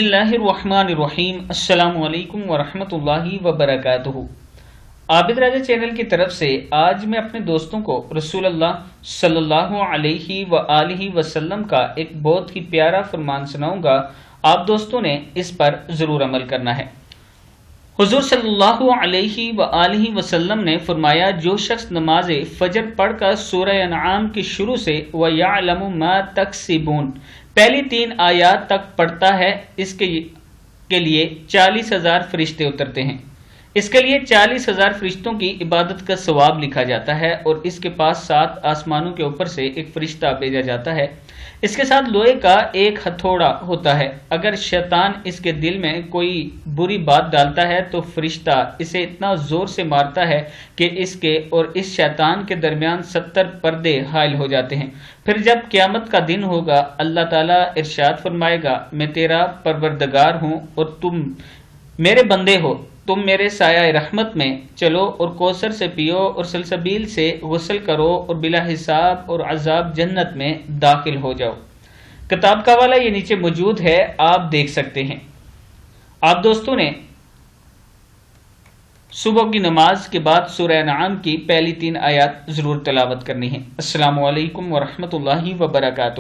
اللہ الرحمن الرحیم۔ السلام علیکم ورحمۃ اللہ وبرکاتہ۔ عابد راجہ چینل کی طرف سے آج میں اپنے دوستوں کو رسول اللہ صلی اللہ علیہ وآلہ وسلم کا ایک بہت ہی پیارا فرمان سناؤں گا۔ آپ دوستوں نے اس پر ضرور عمل کرنا ہے۔ حضور صلی اللہ علیہ وآلہ وسلم نے فرمایا، جو شخص نماز فجر پڑھ کر سورہ انعام کی شروع سے وَيَعْلَمُ مَا تَكْسِبُونَ پہلی 3 آیات تک پڑھتا ہے، اس کے لیے 40,000 فرشتے اترتے ہیں۔ اس کے لیے 40,000 فرشتوں کی عبادت کا ثواب لکھا جاتا ہے، اور اس کے پاس 7 آسمانوں کے اوپر سے ایک فرشتہ بھیجا جاتا ہے۔ اس کے ساتھ لوہے کا ایک ہتھوڑا ہوتا ہے۔ اگر شیطان اس کے دل میں کوئی بری بات ڈالتا ہے تو فرشتہ اسے اتنا زور سے مارتا ہے کہ اس کے اور اس شیطان کے درمیان 70 پردے حائل ہو جاتے ہیں۔ پھر جب قیامت کا دن ہوگا، اللہ تعالیٰ ارشاد فرمائے گا، میں تیرا پروردگار ہوں اور تم میرے بندے ہو، تم میرے سایہ رحمت میں چلو اور کوثر سے پیو اور سلسبیل سے غسل کرو اور بلا حساب اور عذاب جنت میں داخل ہو جاؤ۔ کتاب کا حوالہ یہ نیچے موجود ہے، آپ دیکھ سکتے ہیں۔ آپ دوستوں نے صبح کی نماز کے بعد سورہ انعام کی پہلی 3 آیات ضرور تلاوت کرنی ہے۔ السلام علیکم ورحمۃ اللہ وبرکاتہ۔